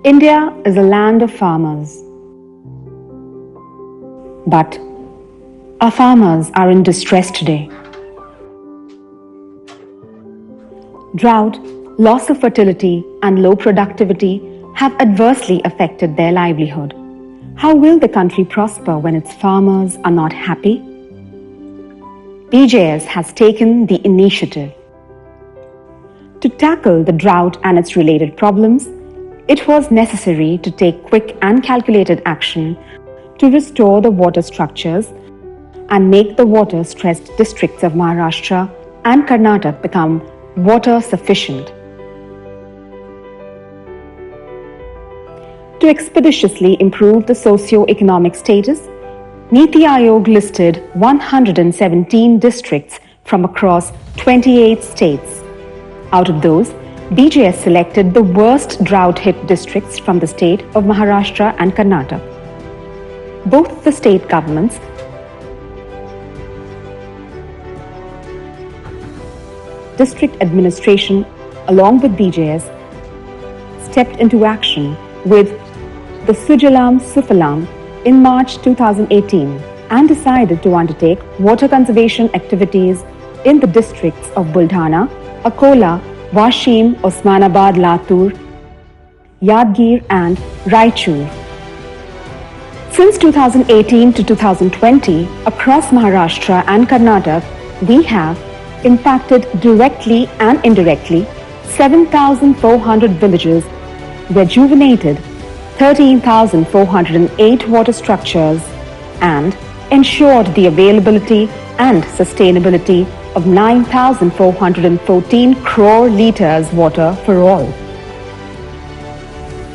India is a land of farmers. But our farmers are in distress today. Drought, loss of fertility, and low productivity have adversely affected their livelihood. How will the country prosper when its farmers are not happy? BJS has taken the initiative. To tackle the drought and its related problems, it was necessary to take quick and calculated action to restore the water structures and make the water-stressed districts of Maharashtra and Karnataka become water sufficient. To expeditiously improve the socio-economic status, Niti Aayog listed 117 districts from across 28 states. Out of those, BJS selected the worst drought-hit districts from the state of Maharashtra and Karnataka. Both the state governments district administration, along with BJS, stepped into action with the Sujalam Sufalam in March 2018 and decided to undertake water conservation activities in the districts of Buldhana, Akola, Washim, Osmanabad, Latur, Yadgir and Raichur. Since 2018 to 2020, across Maharashtra and Karnataka, we have impacted directly and indirectly 7,400 villages, rejuvenated 13,408 water structures, and ensured the availability and sustainability of 9,414 crore litres water for all.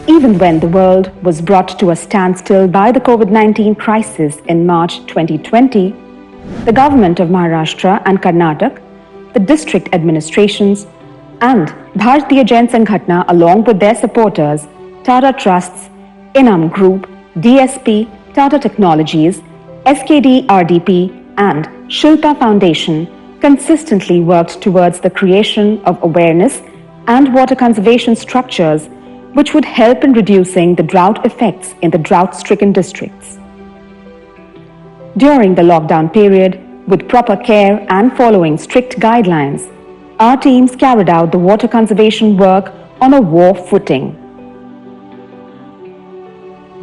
Even when the world was brought to a standstill by the COVID-19 crisis in March 2020, the government of Maharashtra and Karnataka, the district administrations, and Bharatiya Jain Sanghatna along with their supporters, Tata Trusts, Inam Group, DSP, Tata Technologies, SKD RDP, and Shilpa Foundation consistently worked towards the creation of awareness and water conservation structures which would help in reducing the drought effects in the drought-stricken districts. During the lockdown period, with proper care and following strict guidelines, our teams carried out the water conservation work on a war footing.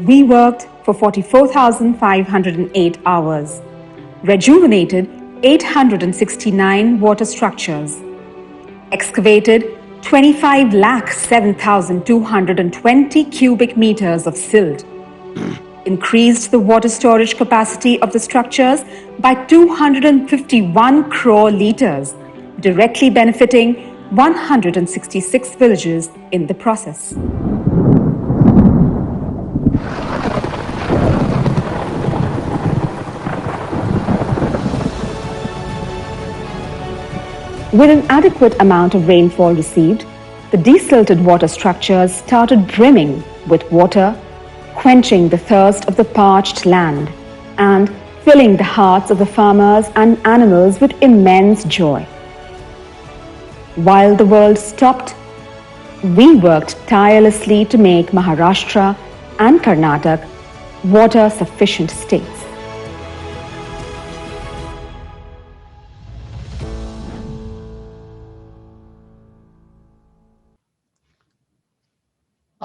We worked for 44,508 hours, rejuvenated 869 water structures, excavated 25,07,220 cubic meters of silt, increased the water storage capacity of the structures by 251 crore litres, directly benefiting 166 villages in the process. With an adequate amount of rainfall received, the desilted water structures started brimming with water, quenching the thirst of the parched land and filling the hearts of the farmers and animals with immense joy. While the world stopped, we worked tirelessly to make Maharashtra and Karnataka water-sufficient states.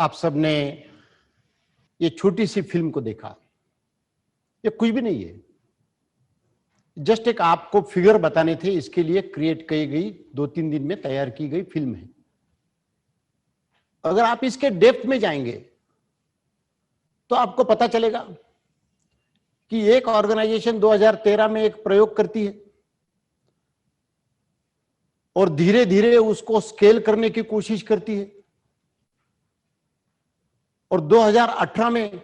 आप सबने ये छोटी सी film को देखा। ये कुछ भी नहीं है, जस्ट एक आपको फिगर बताने थे, इसके लिए क्रिएट की गई 2-3 दिन में तैयार की गई फिल्म है। अगर आप इसके डेप्थ में जाएंगे तो आपको पता चलेगा कि एक ऑर्गेनाइजेशन 2013 में एक प्रयोग करती है और धीरे धीरे उसको स्केल करने की कोशिश करती है और 2018 में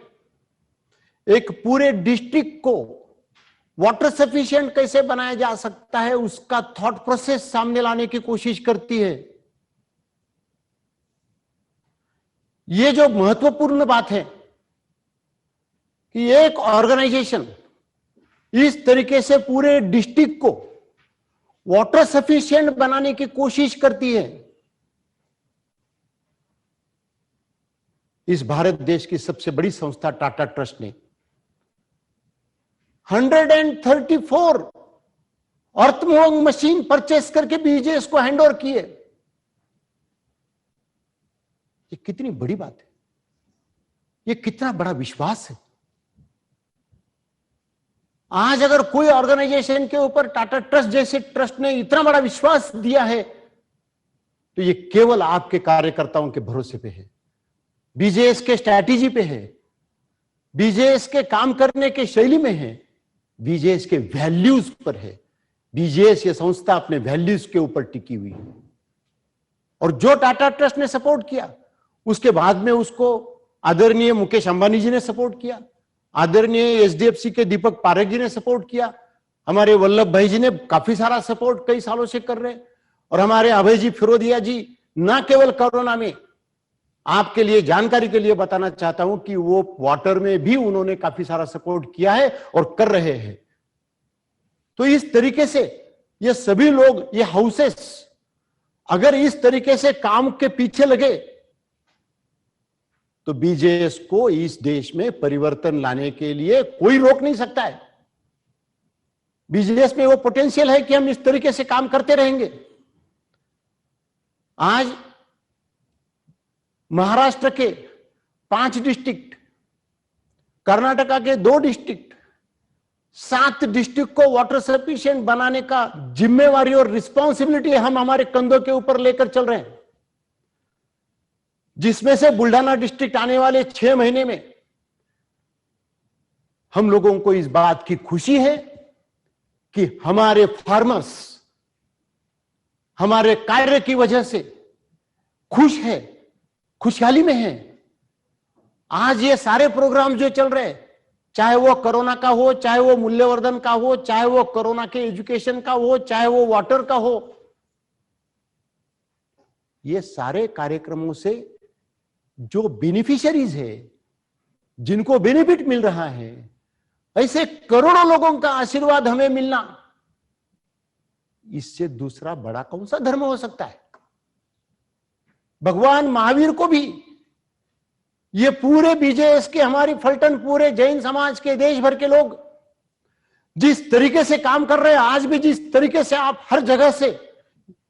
एक पूरे डिस्ट्रिक्ट को वाटर सफिशिएंट कैसे बनाया जा सकता है उसका थॉट प्रोसेस सामने लाने की कोशिश करती है। ये जो महत्वपूर्ण बात है कि एक ऑर्गेनाइजेशन इस तरीके से पूरे डिस्ट्रिक्ट को वाटर सफिशिएंट बनाने की कोशिश करती है, इस भारत देश की सबसे बड़ी संस्था टाटा ट्रस्ट ने 134 अर्थ मूविंग मशीन परचेस करके बीजेएस को हैंड ओवर किए। ये कितनी बड़ी बात है, ये कितना बड़ा विश्वास है। आज अगर कोई ऑर्गेनाइजेशन के ऊपर टाटा ट्रस्ट जैसे ट्रस्ट ने इतना बड़ा विश्वास दिया है तो ये केवल आपके कार्यकर्ताओं के भरोसे पे है, बीजेएस के स्ट्रैटेजी पे है, बीजेएस के काम करने के शैली में है, बीजेएस के वैल्यूज पर है। बीजेएस ये संस्था अपने वैल्यूज के ऊपर टिकी हुई है और जो टाटा ट्रस्ट ने सपोर्ट किया उसके बाद में उसको आदरणीय मुकेश अंबानी जी ने सपोर्ट किया, आदरणीय एचडीएफसी के दीपक पारेख जी ने सपोर्ट किया, हमारे वल्लभ भाई जी ने काफी सारा सपोर्ट कई सालों से कर रहे हैं और हमारे अभय जी फिरोदिया जी ना केवल कोरोना में, आपके लिए जानकारी के लिए बताना चाहता हूं कि वो वाटर में भी उन्होंने काफी सारा सपोर्ट किया है और कर रहे हैं। तो इस तरीके से ये सभी लोग, ये हाउसेस अगर इस तरीके से काम के पीछे लगे तो बीजेएस को इस देश में परिवर्तन लाने के लिए कोई रोक नहीं सकता है। बीजेएस में वो पोटेंशियल है कि हम इस तरीके से काम करते रहेंगे। आज महाराष्ट्र के 5 डिस्ट्रिक्ट, कर्नाटका के 2 डिस्ट्रिक्ट, 7 डिस्ट्रिक्ट को वाटर सफिशिएंट बनाने का जिम्मेवारी और रिस्पॉन्सिबिलिटी हम हमारे कंधों के ऊपर लेकर चल रहे हैं, जिसमें से बुल्ढाना डिस्ट्रिक्ट आने वाले 6 महीने में हम लोगों को इस बात की खुशी है कि हमारे फार्मर्स हमारे कार्य की वजह से खुश है, खुशहाली में है। आज ये सारे प्रोग्राम जो चल रहे हैं, चाहे वो कोरोना का हो, चाहे वो मूल्यवर्धन का हो, चाहे वो कोरोना के एजुकेशन का हो, चाहे वो वाटर का हो, ये सारे कार्यक्रमों से जो बेनिफिशियरीज है, जिनको बेनिफिट मिल रहा है, ऐसे करोड़ों लोगों का आशीर्वाद हमें मिलना, इससे दूसरा बड़ा कौन सा धर्म हो सकता है। भगवान महावीर को भी ये पूरे बीजेएस के, हमारी फलटन, पूरे जैन समाज के, देश भर के लोग जिस तरीके से काम कर रहे हैं, आज भी जिस तरीके से आप हर जगह से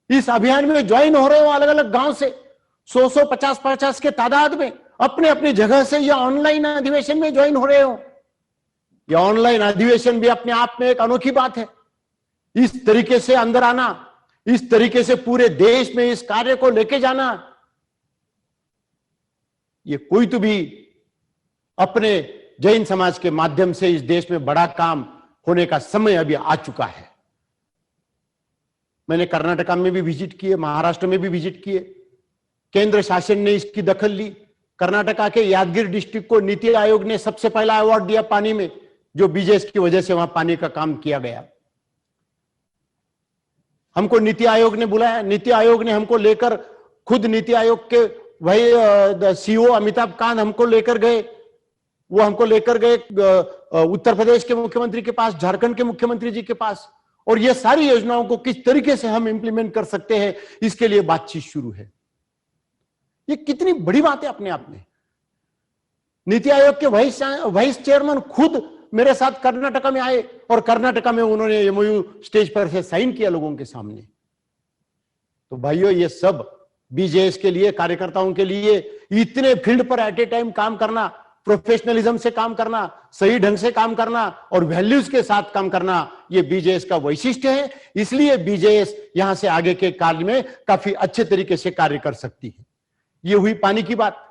इस अभियान में ज्वाइन हो रहे हो, अलग अलग गांव से 100-100, 50-50 के तादाद में अपने अपनी जगह से या ऑनलाइन अधिवेशन में ज्वाइन हो रहे हो। यह ऑनलाइन अधिवेशन भी अपने आप में एक अनोखी बात है। इस तरीके से अंदर आना, इस तरीके से पूरे देश में इस कार्य को लेके जाना, ये कोई तो भी अपने जैन समाज के माध्यम से इस देश में बड़ा काम होने का समय अभी आ चुका है। मैंने कर्नाटका में भी विजिट किए, महाराष्ट्र में भी विजिट किए, केंद्र शासन ने इसकी दखल ली। कर्नाटका के यादगिर डिस्ट्रिक्ट को नीति आयोग ने सबसे पहला अवार्ड दिया पानी में, जो बीजेएस की वजह से वहां पानी का काम किया गया। हमको नीति आयोग ने बुलाया, नीति आयोग ने हमको लेकर, खुद नीति आयोग के वही सीईओ अमिताभ कांत हमको लेकर गए, वो हमको लेकर गए उत्तर प्रदेश के मुख्यमंत्री के पास, झारखंड के मुख्यमंत्री जी के पास, और ये सारी योजनाओं को किस तरीके से हम इंप्लीमेंट कर सकते हैं, इसके लिए बातचीत शुरू है। ये कितनी बड़ी बात है अपने आप में। नीति आयोग के वाइस चेयरमैन खुद मेरे साथ कर्नाटका में आए और कर्नाटका में उन्होंने एमओयू स्टेज पर से साइन किया लोगों के सामने। तो भाइयों, ये सब बीजेएस के लिए, कार्यकर्ताओं के लिए इतने फील्ड पर एट ए टाइम काम करना, प्रोफेशनलिज्म से काम करना, सही ढंग से काम करना और वैल्यूज के साथ काम करना, ये बीजेएस का वैशिष्ट्य है। इसलिए बीजेएस यहां से आगे के काल में काफी अच्छे तरीके से कार्य कर सकती है। ये हुई पानी की बात।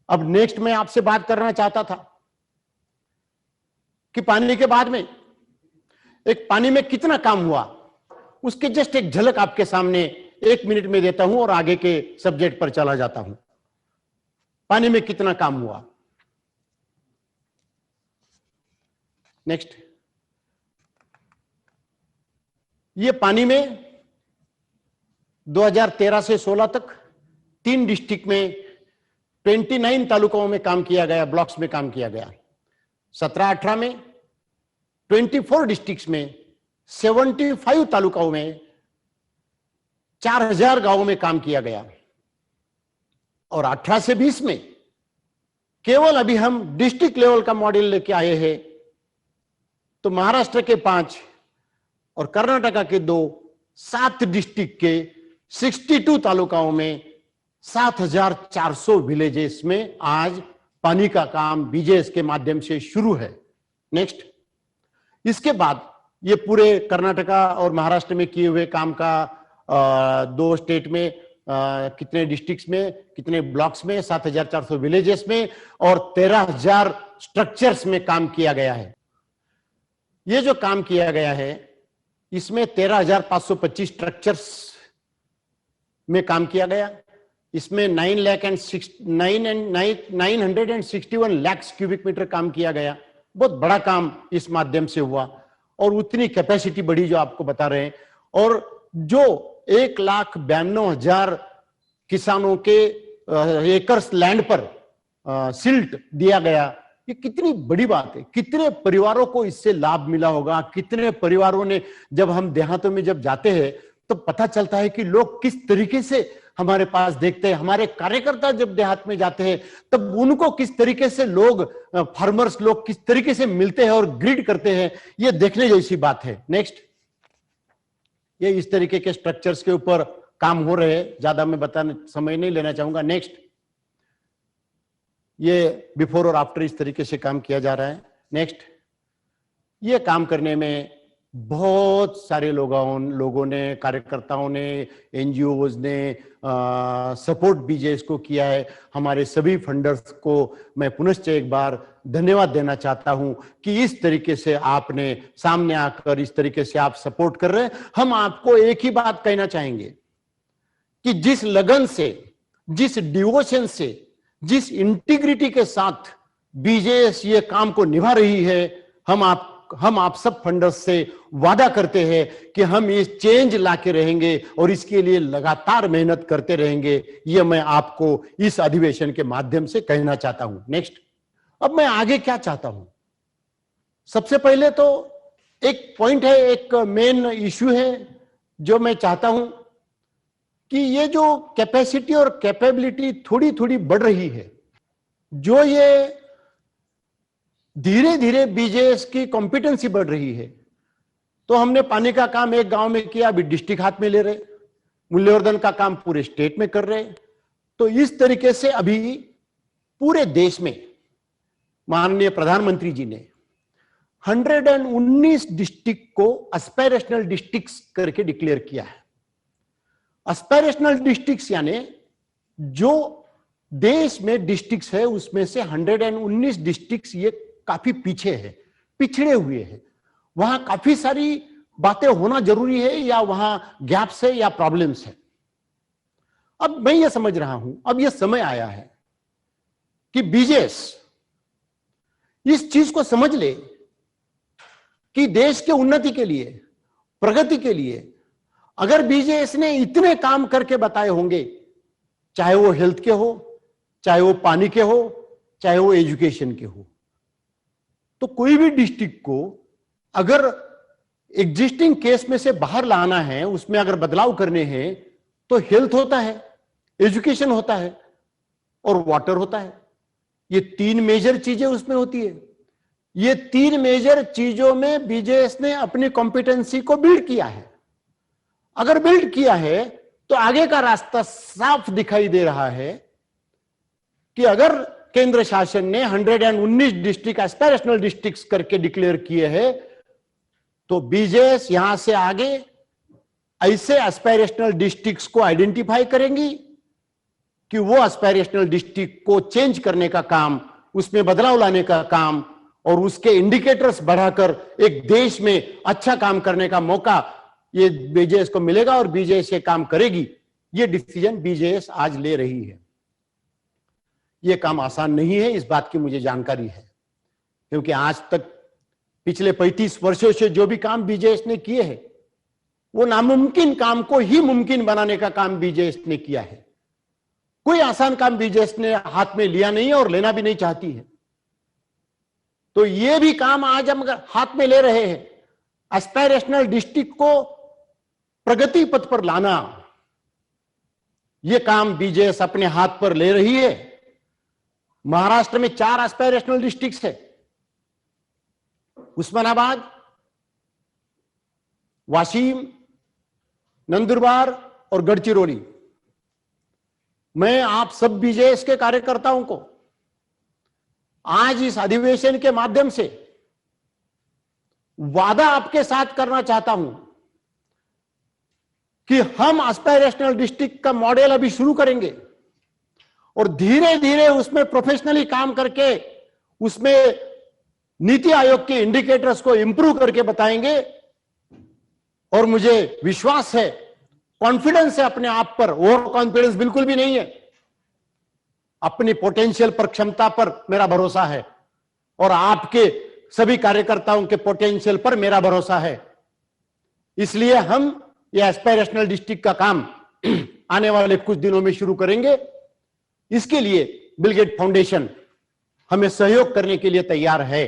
अब नेक्स्ट मैं आपसे बात करना चाहता था कि पानी के बाद में एक पानी में कितना काम हुआ, उसके जस्ट एक झलक आपके सामने 1 मिनट में देता हूं और आगे के सब्जेक्ट पर चला जाता हूं। पानी में कितना काम हुआ। नेक्स्ट, ये पानी में 2013 से 16 तक 3 डिस्ट्रिक्ट में 29 तालुकाओं में काम किया गया, ब्लॉक्स में काम किया गया। 17-18 में 24 डिस्ट्रिक्ट्स में 75 तालुकाओं में 4000 गांवों में काम किया गया, और 18 से 20 में केवल अभी हम डिस्ट्रिक्ट लेवल का मॉडल लेके आए हैं, तो महाराष्ट्र के 5 और कर्नाटका के 2, 7 डिस्ट्रिक्ट के 62 तालुकाओं में 7,400 विलेजेस में आज पानी का काम बीजेएस के माध्यम से शुरू है। नेक्स्ट, इसके बाद ये पूरे कर्नाटका और महाराष्ट्र में किए हुए काम का 2 स्टेट में कितने डिस्ट्रिक्ट्स में, कितने ब्लॉक्स में, 7,400 विलेजेस में और 13,000 स्ट्रक्चर्स में काम किया गया है। ये जो काम किया गया है इसमें 13,525 स्ट्रक्चर्स में काम किया गया। इसमें 961 लाख क्यूबिक मीटर काम किया गया। बहुत बड़ा काम इस माध्यम से हुआ और उतनी कैपेसिटी बढ़ी जो आपको बता रहे हैं। और जो 1,92,000 किसानों के एकर्स लैंड पर सिल्ट दिया गया, ये कितनी बड़ी बात है। कितने परिवारों को इससे लाभ मिला होगा, कितने परिवारों ने, जब हम देहातों में जब जाते हैं तो पता चलता है कि लोग किस तरीके से हमारे पास देखते हैं। हमारे कार्यकर्ता जब देहात में जाते हैं तब उनको किस तरीके से लोग, फार्मर्स लोग किस तरीके से मिलते हैं और ग्रीड करते हैं, ये देखने जैसी बात है। नेक्स्ट, ये इस तरीके के स्ट्रक्चर्स के ऊपर काम हो रहे हैं, ज्यादा मैं बताने समय नहीं लेना चाहूंगा। नेक्स्ट, ये बिफोर और आफ्टर इस तरीके से काम किया जा रहा है। नेक्स्ट, ये काम करने में बहुत सारे लोगों ने, कार्यकर्ताओं ने, एनजीओज ने सपोर्ट बीजेएस को किया है। हमारे सभी फंडर्स को मैं पुनश्च एक बार धन्यवाद देना चाहता हूं कि इस तरीके से आपने सामने आकर इस तरीके से आप सपोर्ट कर रहे हैं। हम आपको एक ही बात कहना चाहेंगे कि जिस लगन से, जिस डिवोशन से, जिस इंटीग्रिटी के साथ बीजेएस ये काम को निभा रही है, हम आप सब फंडर्स से वादा करते हैं कि हम ये चेंज लाके रहेंगे और इसके लिए लगातार मेहनत करते रहेंगे। ये मैं आपको इस अधिवेशन के माध्यम से कहना चाहता हूं। नेक्स्ट, अब मैं आगे क्या चाहता हूं। सबसे पहले तो एक पॉइंट है, एक मेन इश्यू है जो मैं चाहता हूं कि ये जो कैपेसिटी और कैपेबिलिटी थोड़ी थोड़ी बढ़ रही है, जो ये धीरे धीरे बीजेएस की कॉम्पिटेंसी बढ़ रही है। तो हमने पानी का काम एक गांव में किया, अभी डिस्ट्रिक्ट हाथ में ले रहे, मूल्यवर्धन का काम पूरे स्टेट में कर रहे। तो इस तरीके से अभी पूरे देश में माननीय प्रधानमंत्री जी ने 119 डिस्ट्रिक्ट को एस्पायरेशनल डिस्ट्रिक्ट्स करके डिक्लेयर किया है। एस्पायरेशनल डिस्ट्रिक्ट्स यानी जो देश में डिस्ट्रिक्ट्स है उसमें से 119 डिस्ट्रिक्ट्स ये काफी पीछे है, पिछड़े हुए हैं। वहां काफी सारी बातें होना जरूरी है, या वहां गैप्स है या प्रॉब्लम्स है। अब मैं ये समझ रहा हूं, अब ये समय आया है कि बीजेएस इस चीज को समझ ले कि देश के उन्नति के लिए, प्रगति के लिए अगर बीजेएस ने इतने काम करके बताए होंगे, चाहे वो हेल्थ के हो, चाहे वो पानी के हो, चाहे वो एजुकेशन के हो, तो कोई भी डिस्ट्रिक्ट को अगर एग्जिस्टिंग केस में से बाहर लाना है, उसमें अगर बदलाव करने हैं, तो हेल्थ होता है, एजुकेशन होता है और वाटर होता है। ये 3 मेजर चीजें उसमें होती है। ये 3 मेजर चीजों में बीजेएस ने अपनी कॉम्पिटेंसी को बिल्ड किया है। अगर बिल्ड किया है तो आगे का रास्ता साफ दिखाई दे रहा है कि अगर केंद्र शासन ने 119 डिस्ट्रिक्ट एस्पायरेशनल डिस्ट्रिक्ट्स करके डिक्लेयर किए हैं, तो बीजेएस यहां से आगे ऐसे एस्पायरेशनल डिस्ट्रिक्ट्स को आइडेंटिफाई करेंगी कि वो एस्पायरेशनल डिस्ट्रिक्ट को चेंज करने का काम, उसमें बदलाव लाने का काम और उसके इंडिकेटर्स बढ़ाकर एक देश में अच्छा काम करने का मौका ये बीजेएस को मिलेगा और बीजेएस ये काम करेगी। ये डिसीजन बीजेएस आज ले रही है। ये काम आसान नहीं है, इस बात की मुझे जानकारी है, क्योंकि आज तक पिछले 35 वर्षों से जो भी काम बीजेएस ने किए हैं, वो नामुमकिन काम को ही मुमकिन बनाने का काम बीजेएस ने किया है। कोई आसान काम बीजेएस ने हाथ में लिया नहीं है और लेना भी नहीं चाहती है। तो ये भी काम आज हम हाथ में ले रहे हैं, एस्पायरेशनल डिस्ट्रिक्ट को प्रगति पथ पर लाना। ये काम बीजेएस अपने हाथ पर ले रही है महाराष्ट्र में 4 एस्पायरेशनल डिस्ट्रिक्ट्स है, उस्मानाबाद, वाशिम, नंदुरबार और गढ़चिरौली। मैं आप सब बीजेएस के कार्यकर्ताओं को आज इस अधिवेशन के माध्यम से वादा आपके साथ करना चाहता हूं कि हम एस्पायरेशनल डिस्ट्रिक्ट का मॉडल अभी शुरू करेंगे और धीरे धीरे उसमें प्रोफेशनली काम करके उसमें नीति आयोग के इंडिकेटर्स को इंप्रूव करके बताएंगे। और मुझे विश्वास है, कॉन्फिडेंस है अपने आप पर, ओवर कॉन्फिडेंस बिल्कुल भी नहीं है, अपनी पोटेंशियल पर, क्षमता पर मेरा भरोसा है और आपके सभी कार्यकर्ताओं के पोटेंशियल पर मेरा भरोसा है। इसलिए हम ये एस्पायरेशनल डिस्ट्रिक्ट का काम आने वाले कुछ दिनों में शुरू करेंगे। इसके लिए बिल गेट फाउंडेशन हमें सहयोग करने के लिए तैयार है।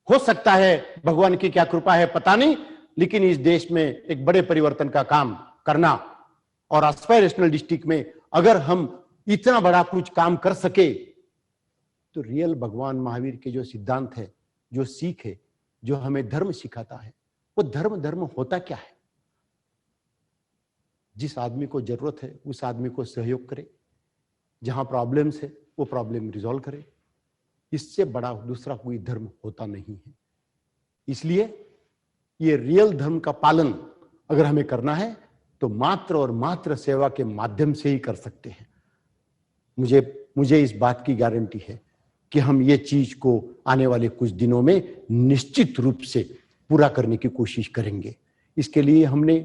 हो सकता है भगवान की क्या कृपा है पता नहीं, लेकिन इस देश में एक बड़े परिवर्तन का काम करना और एस्पायरेशनल डिस्ट्रिक्ट में अगर हम इतना बड़ा कुछ काम कर सके तो रियल भगवान महावीर के जो सिद्धांत है, जो सीख है, जो हमें धर्म सिखाता है, वो धर्म होता क्या है? जिस आदमी को जरूरत है उस आदमी को सहयोग करे, जहां प्रॉब्लम्स है वो प्रॉब्लम रिजॉल्व करे। इससे बड़ा दूसरा कोई धर्म होता नहीं है। इसलिए ये रियल धर्म का पालन अगर हमें करना है तो मात्र और मात्र सेवा के माध्यम से ही कर सकते हैं। मुझे इस बात की गारंटी है कि हम ये चीज को आने वाले कुछ दिनों में निश्चित रूप से पूरा करने की कोशिश करेंगे। इसके लिए हमने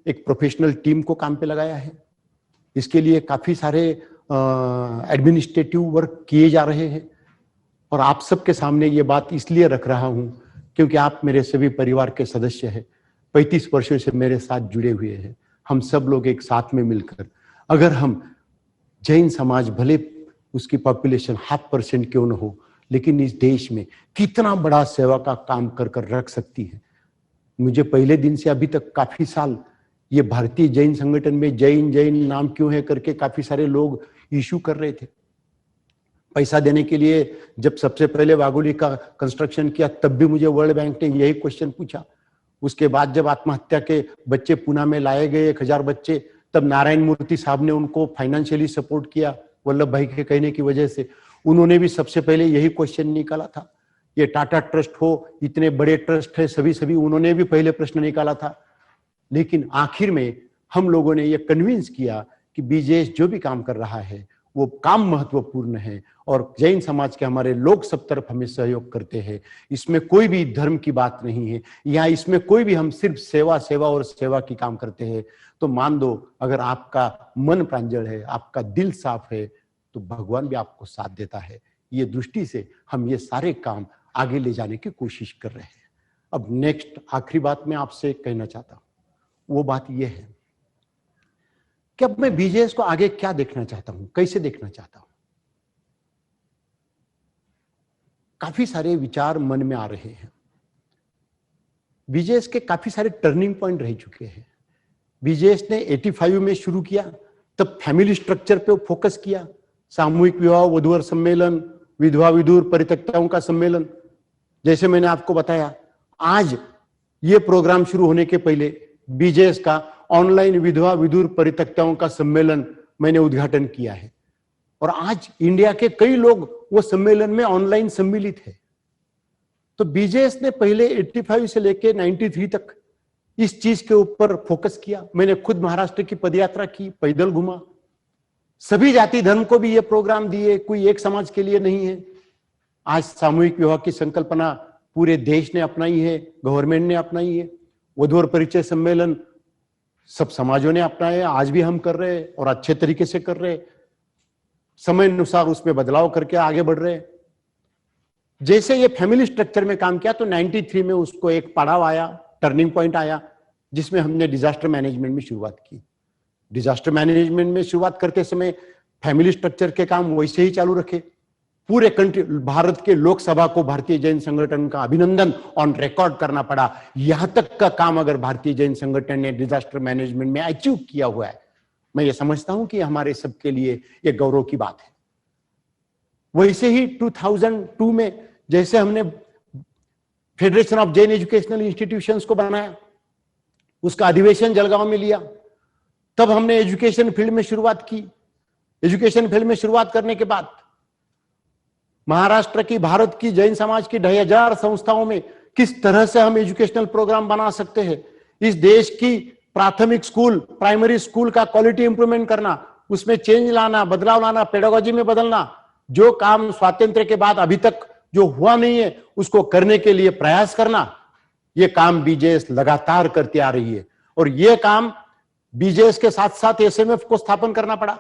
एक प्रोफेशनल टीम को काम पे लगाया है। इसके लिए काफी सारे एडमिनिस्ट्रेटिव वर्क किए जा रहे हैं और आप सबके सामने ये बात इसलिए रख रहा हूं क्योंकि आप मेरे सभी परिवार के सदस्य हैं, 35 वर्षों से मेरे साथ जुड़े हुए हैं। हम सब लोग एक साथ में मिलकर अगर हम जैन समाज भले उसकी पॉपुलेशन 0.5% क्यों न हो, लेकिन इस देश में कितना बड़ा सेवा का काम कर रख सकती है। मुझे पहले दिन से अभी तक काफी साल ये भारतीय जैन संगठन में जैन नाम क्यों है करके काफी सारे लोग इशू कर रहे थे। पैसा देने के लिए जब सबसे पहले वाघोली का कंस्ट्रक्शन किया तब भी मुझे वर्ल्ड बैंक ने यही क्वेश्चन पूछा। उसके बाद जब आत्महत्या के बच्चे पुणे में लाए गए 1000 बच्चे, तब नारायण मूर्ति साहब ने उनको फाइनेंशियली सपोर्ट किया वल्लभ भाई के कहने की वजह से। उन्होंने भी सबसे पहले यही क्वेश्चन निकाला था। ये टाटा ट्रस्ट हो, इतने बड़े ट्रस्ट है, सभी उन्होंने भी पहले प्रश्न निकाला था। लेकिन आखिर में हम लोगों ने ये कन्विंस किया कि बीजेएस जो भी काम कर रहा है वो काम महत्वपूर्ण है और जैन समाज के हमारे लोग सब तरफ हमें सहयोग करते हैं। इसमें कोई भी धर्म की बात नहीं है, या इसमें कोई भी हम सिर्फ सेवा और सेवा की काम करते हैं। तो मान दो अगर आपका मन प्रांजल है, आपका दिल साफ है, तो भगवान भी आपको साथ देता है। ये दृष्टि से हम ये सारे काम आगे ले जाने की कोशिश कर रहे हैं। अब नेक्स्ट आखिरी बात मैं आपसे कहना चाहता हूं, वो बात ये है कि अब मैं बीजेएस को आगे क्या देखना चाहता हूं, कैसे देखना चाहता हूं। काफी सारे विचार मन में आ रहे हैं। बीजेएस के काफी सारे टर्निंग पॉइंट रह चुके हैं। बीजेएस ने 85 में शुरू किया, तब फैमिली स्ट्रक्चर पे फोकस किया। सामूहिक विवाह, वधूवर सम्मेलन, विधवा विधुर परित्यक्ताओं का सम्मेलन। जैसे मैंने आपको बताया, आज ये प्रोग्राम शुरू होने के पहले बीजेएस का ऑनलाइन विधवा विधुर परित्यक्ताओं का सम्मेलन मैंने उद्घाटन किया है और आज इंडिया के कई लोग वो सम्मेलन में ऑनलाइन सम्मिलित है। तो बीजेएस ने पहले 85 से लेके 93 तक इस चीज के ऊपर फोकस किया। मैंने खुद महाराष्ट्र की पदयात्रा की, पैदल घुमा, सभी जाति धर्म को भी ये प्रोग्राम दिए, कोई एक समाज के लिए नहीं है। आज सामूहिक विवाह की संकल्पना पूरे देश ने अपनाई है, गवर्नमेंट ने अपनाई है। वधूवर परिचय सम्मेलन सब समाजों ने अपनाए, आज भी हम कर रहे हैं और अच्छे तरीके से कर रहे हैं। समय अनुसार उसमें बदलाव करके आगे बढ़ रहे हैं। जैसे ये फैमिली स्ट्रक्चर में काम किया तो 93 में उसको एक पड़ाव आया, टर्निंग पॉइंट आया, जिसमें हमने डिजास्टर मैनेजमेंट में शुरुआत की। डिजास्टर मैनेजमेंट में शुरुआत करते समय फैमिली स्ट्रक्चर के काम वैसे ही चालू रखे। पूरे कंट्री, भारत के लोकसभा को भारतीय जैन संगठन का अभिनंदन ऑन रिकॉर्ड करना पड़ा। यहां तक का काम अगर भारतीय जैन संगठन ने डिजास्टर मैनेजमेंट में अचीव किया हुआ है, मैं ये समझता हूं कि हमारे सबके लिए ये गौरव की बात है। वैसे ही 2002 में जैसे हमने federation of Jain educational institutions को बनाया, उसका अधिवेशन जलगांव में लिया, तब हमने एजुकेशन फील्ड में शुरुआत की। एजुकेशन फील्ड में शुरुआत करने के बाद महाराष्ट्र की, भारत की जैन समाज की 2500 संस्थाओं में किस तरह से हम एजुकेशनल प्रोग्राम बना सकते हैं, इस देश की प्राथमिक स्कूल, प्राइमरी स्कूल का क्वालिटी इंप्रूवमेंट करना, उसमें चेंज लाना, बदलाव लाना, पेडागोजी में बदलना, जो काम स्वातंत्र्य के बाद अभी तक जो हुआ नहीं है उसको करने के लिए प्रयास करना, यह काम बीजेएस लगातार करती आ रही है। और यह काम बीजेएस के साथ साथ एसएमएफ को स्थापन करना पड़ा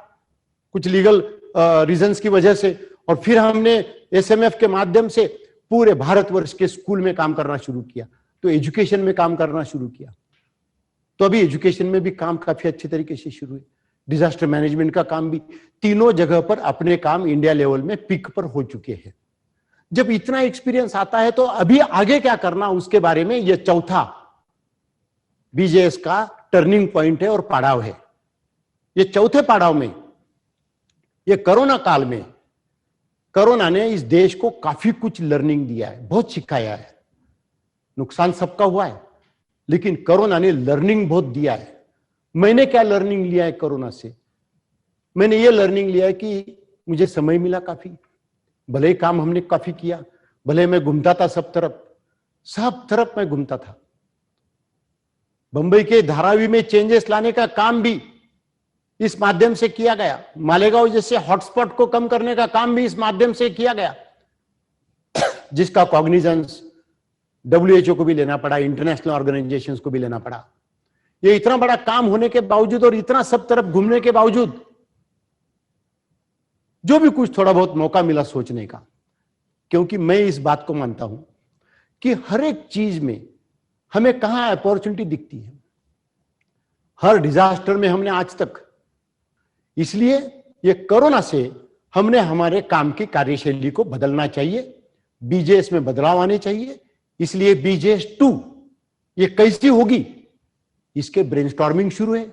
कुछ लीगल रीजंस की वजह से, और फिर हमने एसएमएफ के माध्यम से पूरे भारतवर्ष के स्कूल में काम करना शुरू किया, तो एजुकेशन में काम करना शुरू किया। तो अभी एजुकेशन में भी काम काफी अच्छे तरीके से शुरू है। डिजास्टर मैनेजमेंट का काम भी, तीनों जगह पर अपने काम इंडिया लेवल में पीक पर हो चुके हैं। जब इतना एक्सपीरियंस आता है तो अभी आगे क्या करना, उसके बारे में यह चौथा बीजेएस का टर्निंग पॉइंट है और पड़ाव है। ये चौथे पड़ाव में, ये कोरोना काल में, कोरोना ने इस देश को काफी कुछ लर्निंग दिया है, बहुत सिखाया है। नुकसान सबका हुआ है, लेकिन कोरोना ने लर्निंग बहुत दिया है। मैंने क्या लर्निंग लिया है कोरोना से? मैंने ये लर्निंग लिया है कि मुझे समय मिला काफी, भले ही काम हमने काफी किया, भले मैं घूमता था सब तरफ मैं घूमता था। बंबई के धारावी में चेंजेस लाने का काम भी इस माध्यम से किया गया, मालेगांव जैसे हॉटस्पॉट को कम करने का काम भी इस माध्यम से किया गया, जिसका कॉग्निजेंस WHO को भी लेना पड़ा, इंटरनेशनल ऑर्गेनाइजेशंस को भी लेना पड़ा। ये इतना बड़ा काम होने के बावजूद और इतना सब तरफ घूमने के बावजूद जो भी कुछ थोड़ा बहुत मौका मिला सोचने का, क्योंकि मैं इस बात को मानता हूं कि हर एक चीज में हमें कहां अपॉर्चुनिटी दिखती है, हर डिजास्टर में हमने आज तक, इसलिए ये कोरोना से हमने हमारे काम की कार्यशैली को बदलना चाहिए, बीजेएस में बदलाव आने चाहिए। इसलिए बीजेएस 2 ये कैसी होगी, इसके ब्रेनस्टॉर्मिंग शुरू है,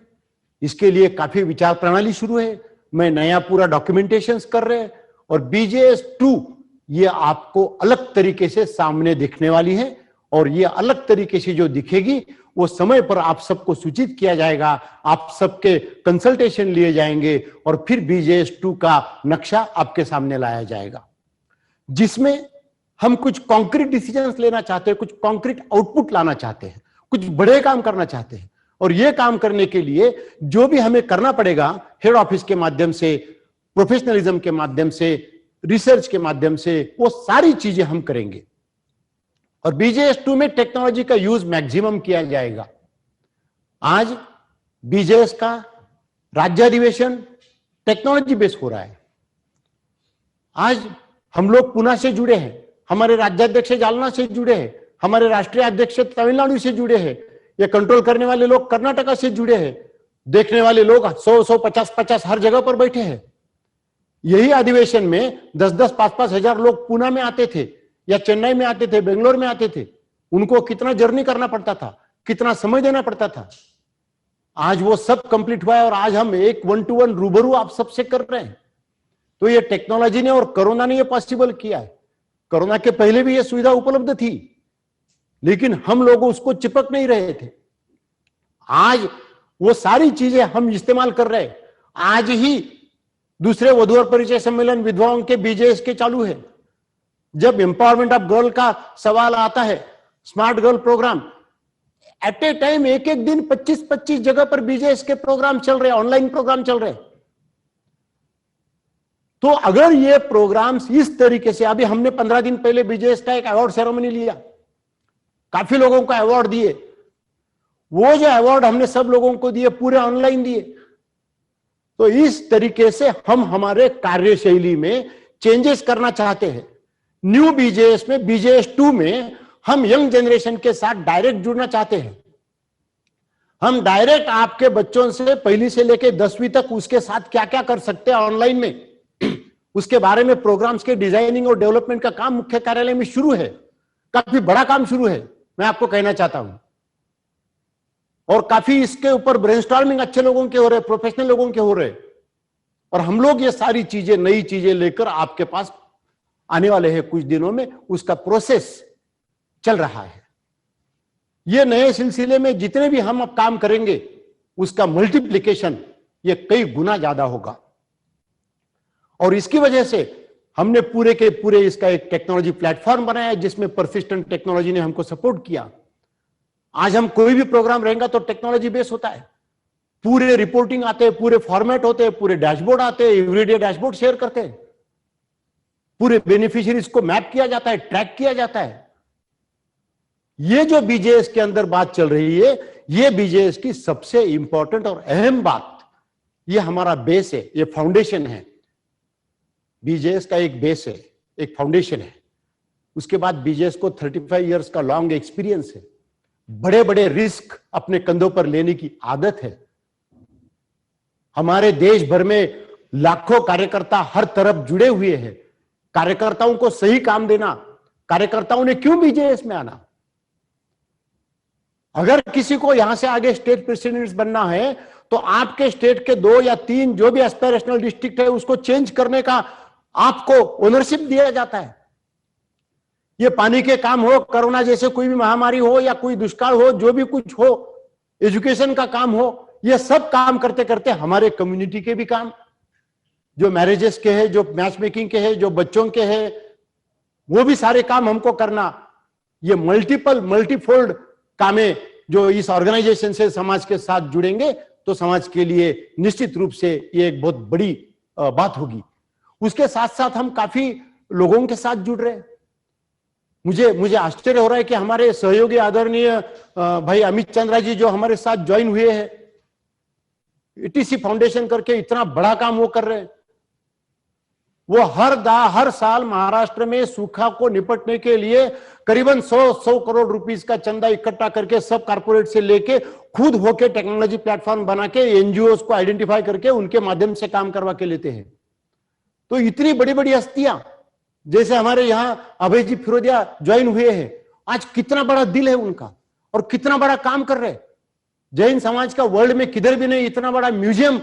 इसके लिए काफी विचार प्रणाली शुरू है, मैं नया पूरा डॉक्यूमेंटेशन कर रहे हैं, और बीजेएस 2 ये आपको अलग तरीके से सामने दिखने वाली है, और ये अलग तरीके से जो दिखेगी वो समय पर आप सबको सूचित किया जाएगा, आप सबके कंसल्टेशन लिए जाएंगे, और फिर बीजेएस 2 का नक्शा आपके सामने लाया जाएगा, जिसमें हम कुछ कॉन्क्रीट डिसीजंस लेना चाहते हैं, कुछ कॉन्क्रीट आउटपुट लाना चाहते हैं, कुछ बड़े काम करना चाहते हैं। और यह काम करने के लिए जो भी हमें करना पड़ेगा, हेड ऑफिस के माध्यम से, प्रोफेशनलिज्म के माध्यम से, रिसर्च के माध्यम से, वो सारी चीजें हम करेंगे। और बीजेएस 2 में टेक्नोलॉजी का यूज मैक्सिमम किया जाएगा। आज बीजेएस का राज्याधिवेशन टेक्नोलॉजी बेस हो रहा है। आज हम लोग पुणे से जुड़े हैं, हमारे राज्याध्यक्ष जालना से जुड़े हैं, हमारे राष्ट्रीय अध्यक्ष तमिलनाडु से जुड़े हैं, ये कंट्रोल करने वाले लोग कर्नाटका से जुड़े हैं, देखने वाले लोग 100 50 हर जगह पर बैठे हैं। यही अधिवेशन में 10 5 हजार लोग पुणे में आते थे, या चेन्नई में आते थे, बेंगलोर में आते थे, उनको कितना जर्नी करना पड़ता था, कितना समय देना पड़ता था। आज वो सब कंप्लीट हुआ है, और आज हम एक 1-to-1 रूबरू आप सबसे कर रहे हैं। तो ये टेक्नोलॉजी ने और कोरोना ने ये पॉसिबल किया है। कोरोना के पहले भी ये सुविधा उपलब्ध थी, लेकिन हम लोग उसको चिपक नहीं रहे थे। आज वो सारी चीजें हम इस्तेमाल कर रहे हैं। आज ही दूसरे वधू और परिचय सम्मेलन विधवाओं के बीजेएस के चालू है। जब एम्पावरमेंट ऑफ गर्ल का सवाल आता है, smart girl program, at a time एक दिन 25 जगह पर बीजेएस के प्रोग्राम चल रहे हैं, ऑनलाइन प्रोग्राम चल रहे हैं। तो अगर ये प्रोग्राम्स इस तरीके से, अभी हमने 15 दिन पहले बीजेएस का एक अवार्ड सेरेमनी लिया, काफी लोगों को अवार्ड दिए। वो जो अवार्ड हमने सब लोगों को दिए, पूरे ऑनलाइन दिए। तो इस तरीके से हम हमारे कार्यशैली में चेंजेस करना चाहते हैं। न्यू बीजेएस में, बीजेएस 2 में हम यंग जनरेशन के साथ डायरेक्ट जुड़ना चाहते हैं। हम डायरेक्ट आपके बच्चों से पहली से लेकर 10वीं तक उसके साथ क्या क्या कर सकते हैं ऑनलाइन में, उसके बारे में प्रोग्राम्स के डिजाइनिंग और डेवलपमेंट का काम मुख्य कार्यालय में शुरू है। काफी बड़ा काम शुरू है, मैं आपको कहना चाहता हूं। और काफी इसके ऊपर ब्रेनस्टॉर्मिंग अच्छे लोगों के हो रहे, प्रोफेशनल लोगों के हो रहे, और हम लोग ये सारी चीजें, नई चीजें लेकर आपके पास आने वाले हैं कुछ दिनों में, उसका प्रोसेस चल रहा है। ये नए सिलसिले में जितने भी हम अब काम करेंगे उसका मल्टीप्लिकेशन ये कई गुना ज्यादा होगा। और इसकी वजह से हमने पूरे के पूरे इसका एक टेक्नोलॉजी प्लेटफॉर्म बनाया जिसमें परसिस्टेंट टेक्नोलॉजी ने हमको सपोर्ट किया। आज हम कोई भी प्रोग्राम रहेगा तो टेक्नोलॉजी बेस होता है, पूरे रिपोर्टिंग आते हैं, पूरे फॉर्मेट होते हैं, पूरे डैशबोर्ड आते हैं, एवरीडे डैशबोर्ड शेयर करते हैं, पूरे बेनिफिशियरीज को मैप किया जाता है, ट्रैक किया जाता है। ये जो बीजेएस के अंदर बात चल रही है, ये बीजेएस की सबसे इंपॉर्टेंट और अहम बात, ये हमारा बेस है, ये फाउंडेशन है। बीजेएस का एक बेस है, एक फाउंडेशन है। उसके बाद बीजेएस को 35 इयर्स का लॉन्ग एक्सपीरियंस है, बड़े बड़े रिस्क अपने कंधों पर लेने की आदत है। हमारे देश भर में लाखों कार्यकर्ता हर तरफ जुड़े हुए हैं। कार्यकर्ताओं को सही काम देना, कार्यकर्ताओं ने क्यों बीजेएस में आना? अगर किसी को यहां से आगे स्टेट प्रेसिडेंट बनना है तो आपके स्टेट के 2 या 3 जो भी एस्पिरेशनल डिस्ट्रिक्ट है उसको चेंज करने का आपको ओनरशिप दिया जाता है। ये पानी के काम हो, कोरोना जैसे कोई भी महामारी हो या कोई दुष्काल हो, जो भी कुछ हो, एजुकेशन का काम हो, ये सब काम करते करते हमारे कम्युनिटी के भी काम, जो मैरिजेस के हैं, जो मैच मेकिंग के हैं, जो बच्चों के हैं, वो भी सारे काम हमको करना। ये मल्टीफोल्ड कामें जो इस ऑर्गेनाइजेशन से समाज के साथ जुड़ेंगे तो समाज के लिए निश्चित रूप से ये एक बहुत बड़ी बात होगी। उसके साथ साथ हम काफी लोगों के साथ जुड़ रहे हैं। मुझे आश्चर्य हो रहा है कि हमारे सहयोगी आदरणीय भाई अमित चंद्रा जी जो हमारे साथ ज्वाइन हुए हैं, ईटीसी फाउंडेशन करके इतना बड़ा काम वो कर रहे हैं। वो हर साल महाराष्ट्र में सूखा को निपटने के लिए करीबन 100 करोड़ रुपीस का चंदा इकट्ठा करके सब कारपोरेट से लेके खुद होके टेक्नोलॉजी प्लेटफॉर्म बना के एनजीओ को आइडेंटिफाई करके उनके माध्यम से काम करवा के लेते हैं। तो इतनी बड़ी बड़ी हस्तियां जैसे हमारे यहां अभय जी फिरोदिया ज्वाइन हुए हैं, आज कितना बड़ा दिल है उनका और कितना बड़ा काम कर रहे हैं। जैन समाज का वर्ल्ड में किधर भी नहीं इतना बड़ा म्यूजियम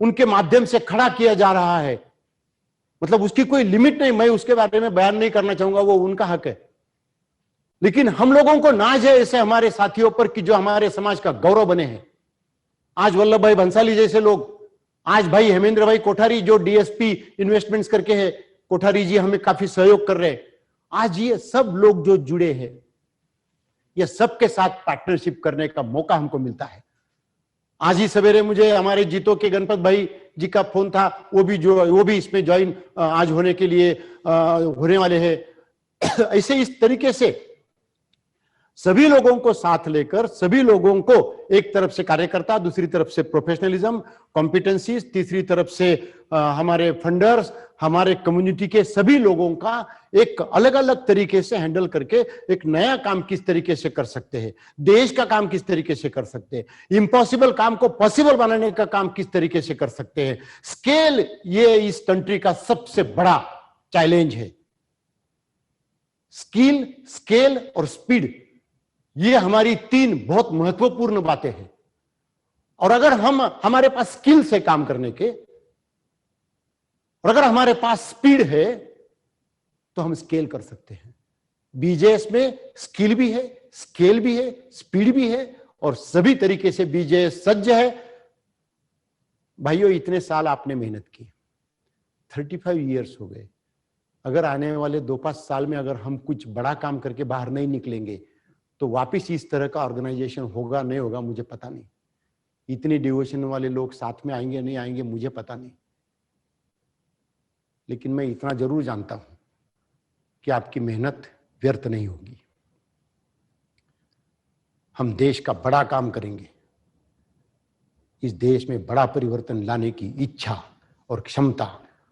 उनके माध्यम से खड़ा किया जा रहा है। मतलब उसकी कोई लिमिट नहीं, मैं उसके बारे में बयान नहीं करना चाहूंगा, वो उनका हक है। लेकिन हम लोगों को नाज है ऐसे हमारे साथियों पर कि जो हमारे समाज का गौरव बने हैं। आज वल्लभ भाई भंसाली जैसे लोग, आज भाई हेमेंद्र भाई कोठारी जो डीएसपी इन्वेस्टमेंट्स करके है, कोठारी जी हमें काफी सहयोग कर रहे हैं। आज ये सब लोग जो जुड़े हैं, ये सबके साथ पार्टनरशिप करने का मौका हमको मिलता है। आज ही सवेरे मुझे हमारे जीतो के गणपत भाई जी का फोन था, वो भी इसमें ज्वाइन आज होने के लिए होने वाले हैं। ऐसे इस तरीके से सभी लोगों को साथ लेकर, सभी लोगों को एक तरफ से कार्यकर्ता, दूसरी तरफ से प्रोफेशनलिज्म, कॉम्पिटेंसीज, तीसरी तरफ से हमारे फंडर्स, हमारे कम्युनिटी के सभी लोगों का एक अलग अलग तरीके से हैंडल करके एक नया काम किस तरीके से कर सकते हैं, देश का काम किस तरीके से कर सकते हैं, इम्पॉसिबल काम को पॉसिबल बनाने का काम किस तरीके से कर सकते हैं। स्केल ये इस कंट्री का सबसे बड़ा चैलेंज है। स्किल, स्केल और स्पीड, ये हमारी 3 बहुत महत्वपूर्ण बातें हैं। और अगर हमारे पास स्किल से काम करने के और अगर हमारे पास स्पीड है तो हम स्केल कर सकते हैं। बीजेएस में स्किल भी है, स्केल भी है, स्पीड भी है और सभी तरीके से बीजेएस सज्ज है। भाइयों, इतने साल आपने मेहनत की, 35 इयर्स हो गए। अगर आने वाले 2-5 साल में अगर हम कुछ बड़ा काम करके बाहर नहीं निकलेंगे तो वापिस इस तरह का ऑर्गेनाइजेशन होगा नहीं होगा मुझे पता नहीं। इतनी डिवोशन वाले लोग साथ में आएंगे नहीं आएंगे मुझे पता नहीं। लेकिन मैं इतना जरूर जानता हूं कि आपकी मेहनत व्यर्थ नहीं होगी। हम देश का बड़ा काम करेंगे। इस देश में बड़ा परिवर्तन लाने की इच्छा और क्षमता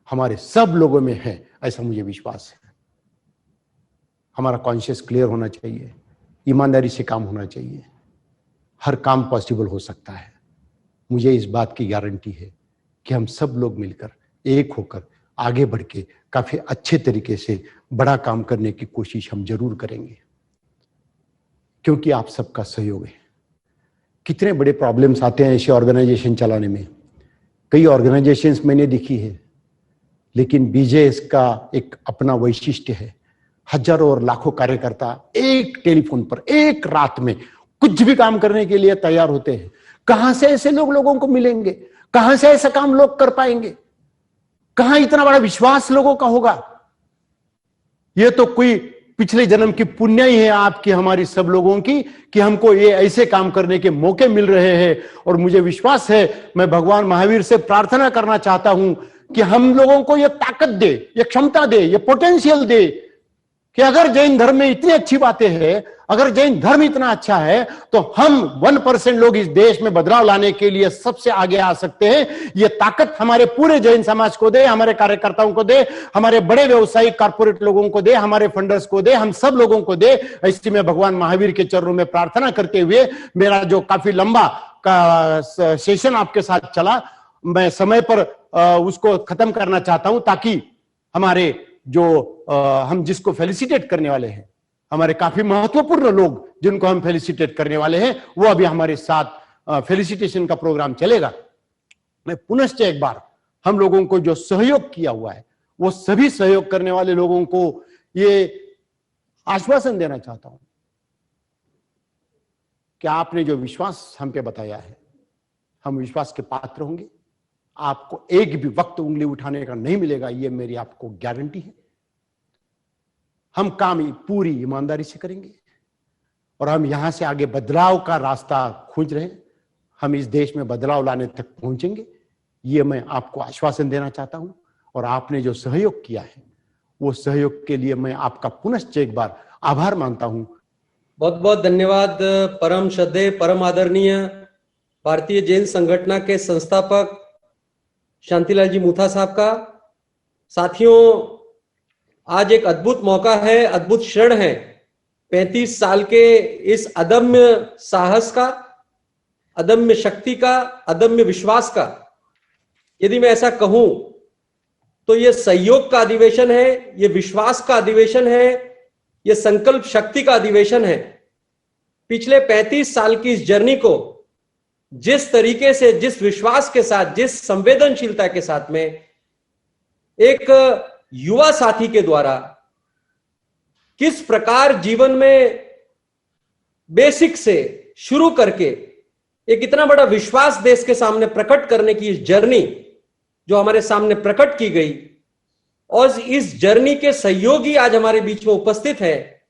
हमारे सब लोगों में है, ऐसा मुझे विश्वास है। हमारा कॉन्शियस क्लियर होना चाहिए, ईमानदारी से काम होना चाहिए। हर काम पॉसिबल हो सकता है। मुझे इस बात की गारंटी है कि हम सब लोग मिलकर एक होकर आगे बढ़ के काफी अच्छे तरीके से बड़ा काम करने की कोशिश हम जरूर करेंगे, क्योंकि आप सबका सहयोग है। कितने बड़े प्रॉब्लम्स आते हैं ऐसे ऑर्गेनाइजेशन चलाने में। कई ऑर्गेनाइजेशंस मैंने देखी है, लेकिन बीजेएस का एक अपना वैशिष्ट्य है। हजारों और लाखों कार्यकर्ता एक टेलीफोन पर एक रात में कुछ भी काम करने के लिए तैयार होते हैं। कहां से ऐसे लोगों को मिलेंगे? कहां से ऐसा काम लोग कर पाएंगे? कहां इतना बड़ा विश्वास लोगों का होगा? यह तो कोई पिछले जन्म की पुण्य ही है आपकी, हमारी सब लोगों की, कि हमको ये ऐसे काम करने के मौके मिल रहे हैं। और मुझे विश्वास है, मैं भगवान महावीर से प्रार्थना करना चाहता हूं कि हम लोगों को ये ताकत दे, ये क्षमता दे, ये पोटेंशियल दे कि अगर जैन धर्म में इतनी अच्छी बातें हैं, अगर जैन धर्म इतना अच्छा है, तो हम 1% लोग इस देश में बदलाव लाने के लिए सबसे आगे आ सकते हैं। ये ताकत हमारे पूरे जैन समाज को दे, हमारे कार्यकर्ताओं को दे, हमारे बड़े व्यवसायिक कॉर्पोरेट लोगों को दे, हमारे फंडर्स को दे, हम सब लोगों को दे। ऐसी मैं भगवान महावीर के चरणों में प्रार्थना करते हुए, मेरा जो काफी लंबा का सेशन आपके साथ चला, मैं समय पर उसको खत्म करना चाहता हूं, ताकि हमारे जो हम जिसको फेलिसिटेट करने वाले हैं, हमारे काफी महत्वपूर्ण लोग जिनको हम फेलिसिटेट करने वाले हैं, वो अभी हमारे साथ फेलिसिटेशन का प्रोग्राम चलेगा। मैं पुनश्च एक बार हम लोगों को जो सहयोग किया हुआ है, वो सभी सहयोग करने वाले लोगों को ये आश्वासन देना चाहता हूं कि आपने जो विश्वास हम पे बताया है, हम विश्वास के पात्र होंगे। आपको एक भी वक्त उंगली उठाने का नहीं मिलेगा, ये मेरी आपको गारंटी है। हम काम पूरी ईमानदारी से करेंगे और हम यहां से आगे बदलाव का रास्ता खोज रहे हैं। हम इस देश में बदलाव लाने तक पहुंचेंगे, ये मैं आपको आश्वासन देना चाहता हूं। और आपने जो सहयोग किया है, वो सहयोग के लिए मैं आपका पुनश्च एक बार आभार मानता हूं। बहुत बहुत धन्यवाद परम श्रद्धेय, परम आदरणीय भारतीय जैन संगठन के संस्थापक शांतिलाल जी मूथा साहब का। साथियों, आज एक अद्भुत मौका है, अद्भुत क्षण है 35 साल के इस अदम्य साहस का, अदम्य शक्ति का, अदम्य विश्वास का। यदि मैं ऐसा कहूं तो ये सहयोग का अधिवेशन है, ये विश्वास का अधिवेशन है, ये संकल्प शक्ति का अधिवेशन है। पिछले 35 साल की इस जर्नी को जिस तरीके से, जिस विश्वास के साथ, जिस संवेदनशीलता के साथ में एक युवा साथी के द्वारा किस प्रकार जीवन में बेसिक से शुरू करके एक इतना बड़ा विश्वास देश के सामने प्रकट करने की इस जर्नी जो हमारे सामने प्रकट की गई, और इस जर्नी के सहयोगी आज हमारे बीच में उपस्थित है।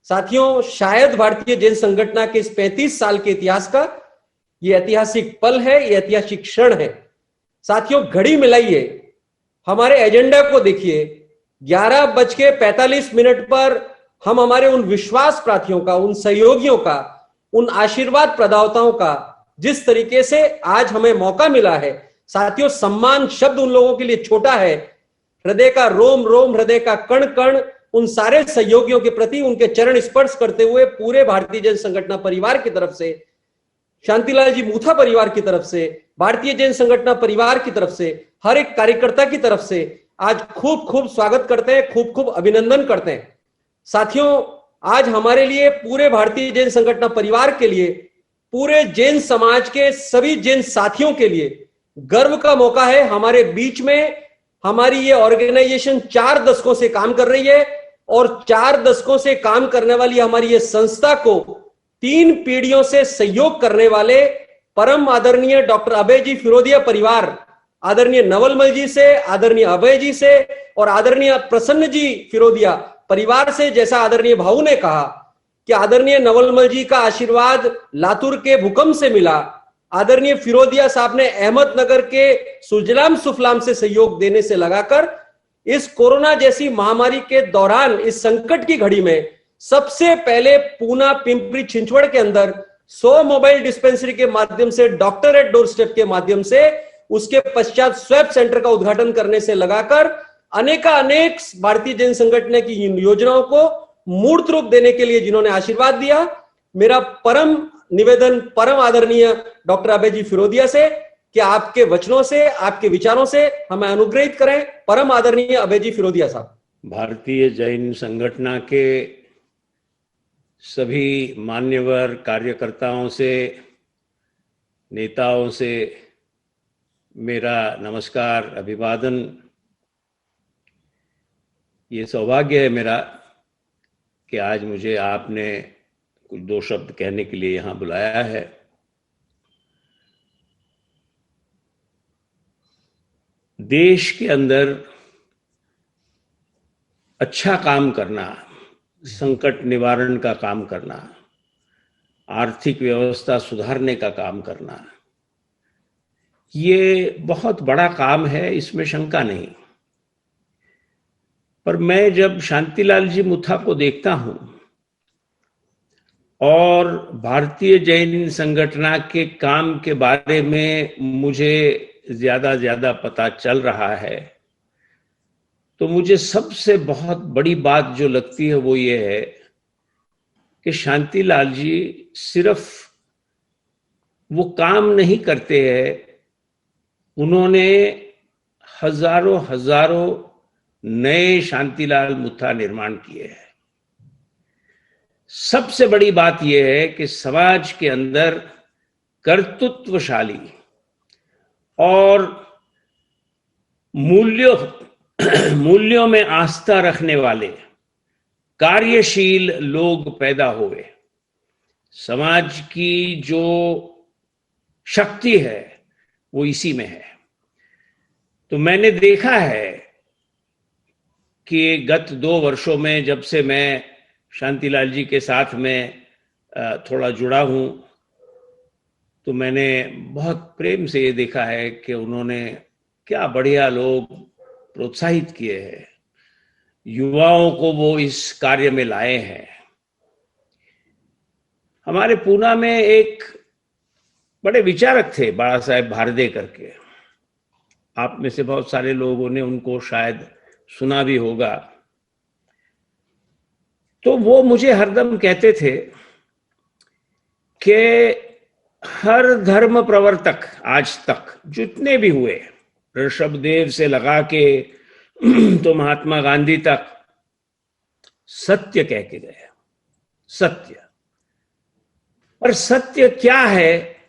साथियों, शायद भारतीय जैन संगठन के इस 35 साल के इतिहास का ये ऐतिहासिक पल है, ये ऐतिहासिक क्षण है। साथियों, घड़ी मिलाइए, हमारे एजेंडा को देखिए। 11:45 पर हम हमारे उन विश्वास प्रार्थियों का, उन सहयोगियों का, उन आशीर्वाद प्रदाताओं का जिस तरीके से आज हमें मौका मिला है, साथियों, सम्मान शब्द उन लोगों के लिए छोटा है। हृदय का रोम रोम, हृदय का कण कण उन सारे सहयोगियों के प्रति उनके चरण स्पर्श करते हुए पूरे भारतीय जैन संगठन परिवार की तरफ से, शांतिलाल जी मूथा परिवार की तरफ से, भारतीय जैन संगठन परिवार की तरफ से, हर एक कार्यकर्ता की तरफ से आज खूब खूब स्वागत करते हैं, खूब खूब अभिनंदन करते हैं। साथियों, आज हमारे लिए, पूरे भारतीय जैन संगठन परिवार के लिए, पूरे जैन समाज के सभी जैन साथियों के लिए गर्व का मौका है। हमारे बीच में हमारी ये ऑर्गेनाइजेशन 4 दशकों से काम कर रही है, और 4 दशकों से काम करने वाली हमारी ये संस्था को 3 पीढ़ियों से सहयोग करने वाले परम आदरणीय डॉक्टर अभय जी फिरोदिया परिवार, आदरणीय नवलमल जी से, आदरणीय अभय जी से और आदरणीय प्रसन्न जी फिरोदिया परिवार से, जैसा आदरणीय भाऊ ने कहा कि आदरणीय नवलमल जी का आशीर्वाद लातूर के भूकंप से मिला, आदरणीय फिरोदिया साहब ने अहमदनगर के सुजलाम सुफलाम से सहयोग देने से लगाकर इस कोरोना जैसी महामारी के दौरान, इस संकट की घड़ी में सबसे पहले पूना, पिंपरी चिंचवड़ के अंदर 100 मोबाइल डिस्पेंसरी के माध्यम से, डॉक्टर एट डोर स्टेप के माध्यम से, उसके पश्चात स्वैप सेंटर का उद्घाटन करने से लगाकर अनेक भारतीय जैन संगठन की योजनाओं को मूर्त रूप देने के लिए जिन्होंने आशीर्वाद दिया, मेरा परम निवेदन परम आदरणीय डॉक्टर अभय जी फिरोदिया से कि आपके वचनों से, आपके विचारों से हमें अनुग्रहित करें। परम आदरणीय अभय जी फिरोदिया साहब। भारतीय जैन संगठन के सभी मान्यवर कार्यकर्ताओं से, नेताओं से मेरा नमस्कार, अभिवादन। ये सौभाग्य है मेरा कि आज मुझे आपने कुछ दो शब्द कहने के लिए यहाँ बुलाया है। देश के अंदर अच्छा काम करना, संकट निवारण का काम करना, आर्थिक व्यवस्था सुधारने का काम करना, ये बहुत बड़ा काम है, इसमें शंका नहीं। पर मैं जब शांतिलाल जी मुथा को देखता हूं और भारतीय जैन संगठन के काम के बारे में मुझे ज्यादा पता चल रहा है, तो मुझे सबसे बहुत बड़ी बात जो लगती है वो ये है कि शांतिलाल जी सिर्फ वो काम नहीं करते हैं, उन्होंने हजारों नए शांतिलाल मुथा निर्माण किए हैं। सबसे बड़ी बात यह है कि समाज के अंदर कर्तृत्वशाली और मूल्यों में आस्था रखने वाले कार्यशील लोग पैदा हुए। समाज की जो शक्ति है वो इसी में है। तो मैंने देखा है कि गत 2 वर्षों में जब से मैं शांतिलाल जी के साथ में थोड़ा जुड़ा हूं, तो मैंने बहुत प्रेम से ये देखा है कि उन्होंने क्या बढ़िया लोग प्रोत्साहित किए हैं, युवाओं को वो इस कार्य में लाए हैं। हमारे पूना में एक बड़े विचारक थे, बाला साहेब भारदेकर के। आप में से बहुत सारे लोगों ने उनको शायद सुना भी होगा। तो वो मुझे हरदम कहते थे कि हर धर्म प्रवर्तक आज तक जितने भी हुए, ऋषभदेव से लगा के तो महात्मा गांधी तक, सत्य कह के गए। सत्य, पर सत्य क्या है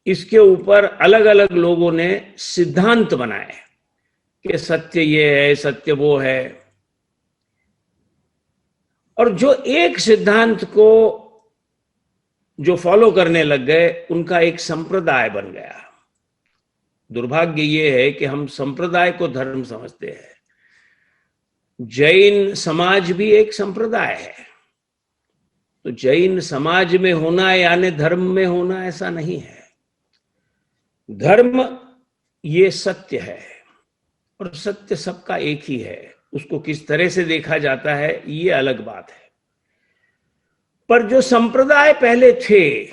इसके ऊपर अलग अलग लोगों ने सिद्धांत बनाए कि सत्य ये है, सत्य वो है। और जो एक सिद्धांत को जो फॉलो करने लग गए, उनका एक संप्रदाय बन गया। दुर्भाग्य ये है कि हम संप्रदाय को धर्म समझते हैं। जैन समाज भी एक संप्रदाय है, तो जैन समाज में होना यानी धर्म में होना ऐसा नहीं है। धर्म ये सत्य है और सत्य सबका एक ही है। उसको किस तरह से देखा जाता है ये अलग बात है। पर जो संप्रदाय पहले थे,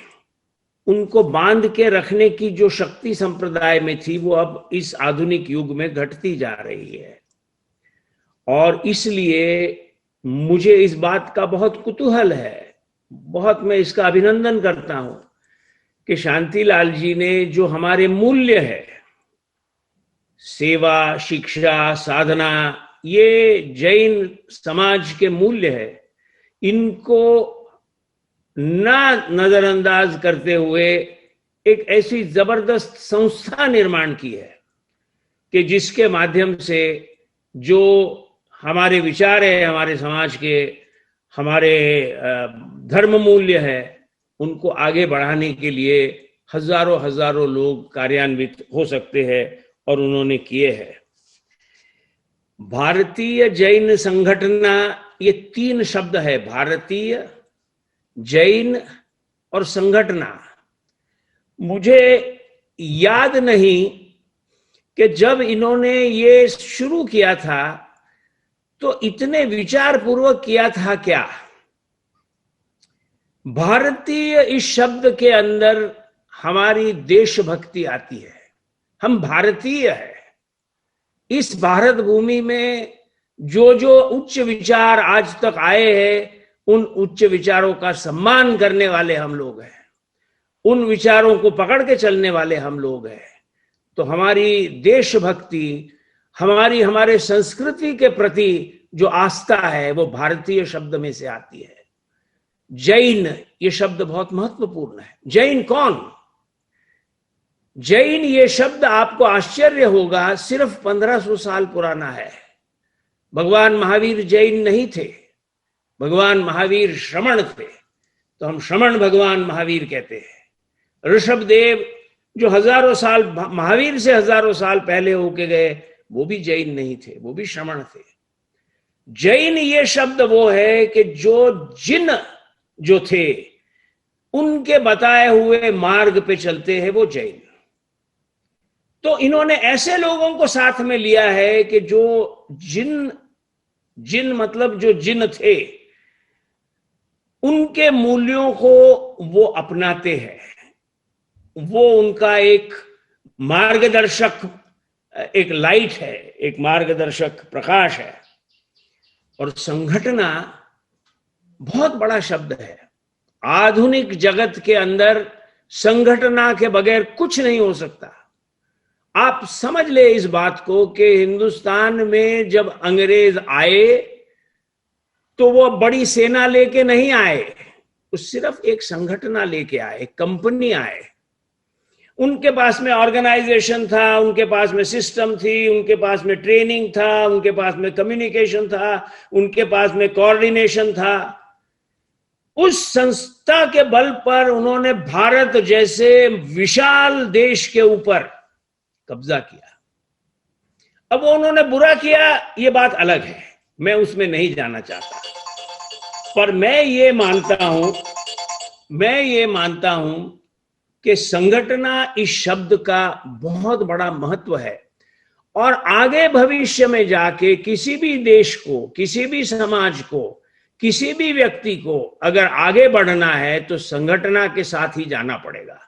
उनको बांध के रखने की जो शक्ति संप्रदाय में थी, वो अब इस आधुनिक युग में घटती जा रही है। और इसलिए मुझे इस बात का बहुत कुतूहल है, बहुत मैं इसका अभिनंदन करता हूं कि शांतिलाल जी ने जो हमारे मूल्य है, सेवा, शिक्षा, साधना, ये जैन समाज के मूल्य है, इनको ना नजरअंदाज करते हुए एक ऐसी जबरदस्त संस्था निर्माण की है कि जिसके माध्यम से जो हमारे विचार है, हमारे समाज के, हमारे धर्म मूल्य है, उनको आगे बढ़ाने के लिए हजारों लोग कार्यान्वित हो सकते हैं और उन्होंने किए हैं। भारतीय जैन संगठन, ये 3 शब्द है, भारतीय, जैन और संगठना। मुझे याद नहीं कि जब इन्होंने ये शुरू किया था तो इतने विचार पूर्वक किया था क्या। भारतीय इस शब्द के अंदर हमारी देशभक्ति आती है। हम भारतीय हैं। इस भारत भूमि में जो उच्च विचार आज तक आए हैं, उन उच्च विचारों का सम्मान करने वाले हम लोग हैं, उन विचारों को पकड़ के चलने वाले हम लोग हैं। तो हमारी देशभक्ति, हमारे संस्कृति के प्रति जो आस्था है, वो भारतीय शब्द में से आती है। जैन ये शब्द बहुत महत्वपूर्ण है। जैन कौन? जैन ये शब्द आपको आश्चर्य होगा, सिर्फ 1500 साल पुराना है। भगवान महावीर जैन नहीं थे, भगवान महावीर श्रमण थे, तो हम श्रमण भगवान महावीर कहते हैं। ऋषभदेव जो हजारों साल महावीर से हजारों साल पहले होके गए, वो भी जैन नहीं थे, वो भी श्रमण थे। जैन ये शब्द वो है कि जो जिन जो थे उनके बताए हुए मार्ग पे चलते हैं, वो जैन। तो इन्होंने ऐसे लोगों को साथ में लिया है कि जो जिन मतलब जो जिन थे, उनके मूल्यों को वो अपनाते हैं, वो उनका एक मार्गदर्शक, एक लाइट है, एक मार्गदर्शक प्रकाश है। और संगठना बहुत बड़ा शब्द है। आधुनिक जगत के अंदर संगठना के बगैर कुछ नहीं हो सकता। आप समझ ले इस बात को कि हिंदुस्तान में जब अंग्रेज आए तो वो बड़ी सेना लेके नहीं आए, वो सिर्फ एक संगठना लेके आए, कंपनी आए। उनके पास में ऑर्गेनाइजेशन था, उनके पास में सिस्टम थी, उनके पास में ट्रेनिंग था, उनके पास में कम्युनिकेशन था, उनके पास में कोऑर्डिनेशन था। उस संस्था के बल पर उन्होंने भारत जैसे विशाल देश के ऊपर कब्जा किया। अब उन्होंने बुरा किया, ये बात अलग है, मैं उसमें नहीं जाना चाहता। पर मैं ये मानता हूं कि संगठना इस शब्द का बहुत बड़ा महत्व है। और आगे भविष्य में जाके किसी भी देश को, किसी भी समाज को, किसी भी व्यक्ति को अगर आगे बढ़ना है तो संगठना के साथ ही जाना पड़ेगा।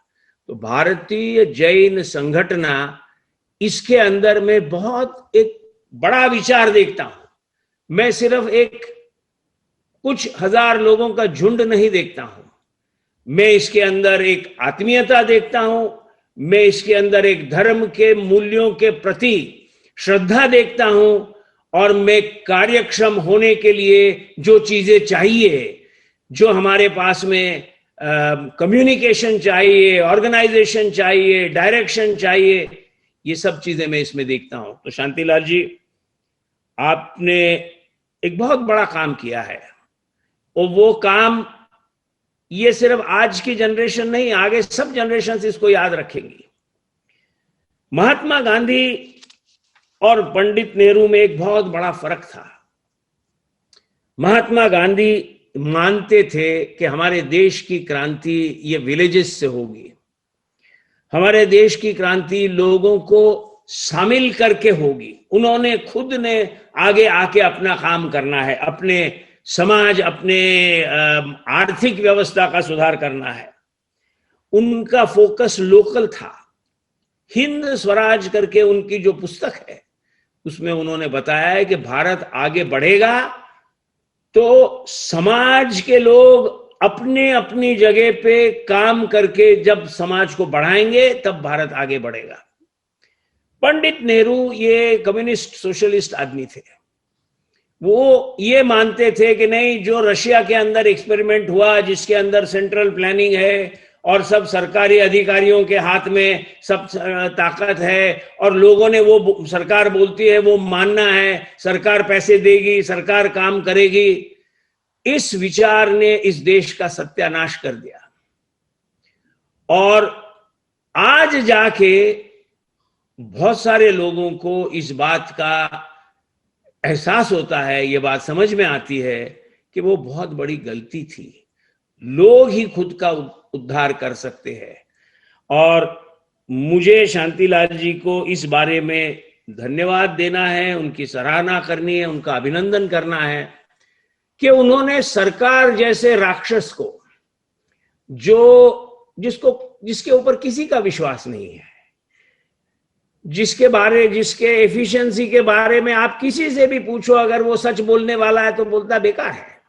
तो भारतीय जैन संगठना, इसके अंदर में बहुत एक बड़ा विचार देखता हूं। मैं सिर्फ एक कुछ हजार लोगों का झुंड नहीं देखता हूं, मैं इसके अंदर एक आत्मीयता देखता हूं, मैं इसके अंदर एक धर्म के मूल्यों के प्रति श्रद्धा देखता हूं, और मैं कार्यक्षम होने के लिए जो चीजें चाहिए, जो हमारे पास में कम्युनिकेशन चाहिए, ऑर्गेनाइजेशन चाहिए, डायरेक्शन चाहिए, ये सब चीजें मैं इसमें देखता हूं। तो शांतिलाल जी, आपने एक बहुत बड़ा काम किया है, और वो काम ये सिर्फ आज की जनरेशन नहीं, आगे सब जनरेशन इसको याद रखेंगी। महात्मा गांधी और पंडित नेहरू में एक बहुत बड़ा फर्क था। महात्मा गांधी मानते थे कि हमारे देश की क्रांति ये विलेजेस से होगी, हमारे देश की क्रांति लोगों को शामिल करके होगी। उन्होंने खुद ने आगे आके अपना काम करना है, अपने समाज, अपने आर्थिक व्यवस्था का सुधार करना है। उनका फोकस लोकल था। हिंद स्वराज करके उनकी जो पुस्तक है, उसमें उन्होंने बताया है कि भारत आगे बढ़ेगा तो समाज के लोग अपने अपनी जगह पे काम करके जब समाज को बढ़ाएंगे तब भारत आगे बढ़ेगा। पंडित नेहरू ये कम्युनिस्ट सोशलिस्ट आदमी थे। वो ये मानते थे कि नहीं, जो रशिया के अंदर एक्सपेरिमेंट हुआ, जिसके अंदर सेंट्रल प्लानिंग है और सब सरकारी अधिकारियों के हाथ में सब ताकत है, और लोगों ने वो सरकार बोलती है वो मानना है, सरकार पैसे देगी, सरकार काम करेगी, इस विचार ने इस देश का सत्यानाश कर दिया। और आज जाके बहुत सारे लोगों को इस बात का एहसास होता है, ये बात समझ में आती है कि वो बहुत बड़ी गलती थी। लोग ही खुद का उद्धार कर सकते हैं। और मुझे शांतिलाल जी को इस बारे में धन्यवाद देना है, उनकी सराहना करनी है, उनका अभिनंदन करना है कि उन्होंने सरकार जैसे राक्षस को, जिसके ऊपर किसी का विश्वास नहीं है, जिसके एफिशिएंसी के बारे में आप किसी से भी पूछो, अगर वो सच बोलने वाला है तो बोलता बेकार है,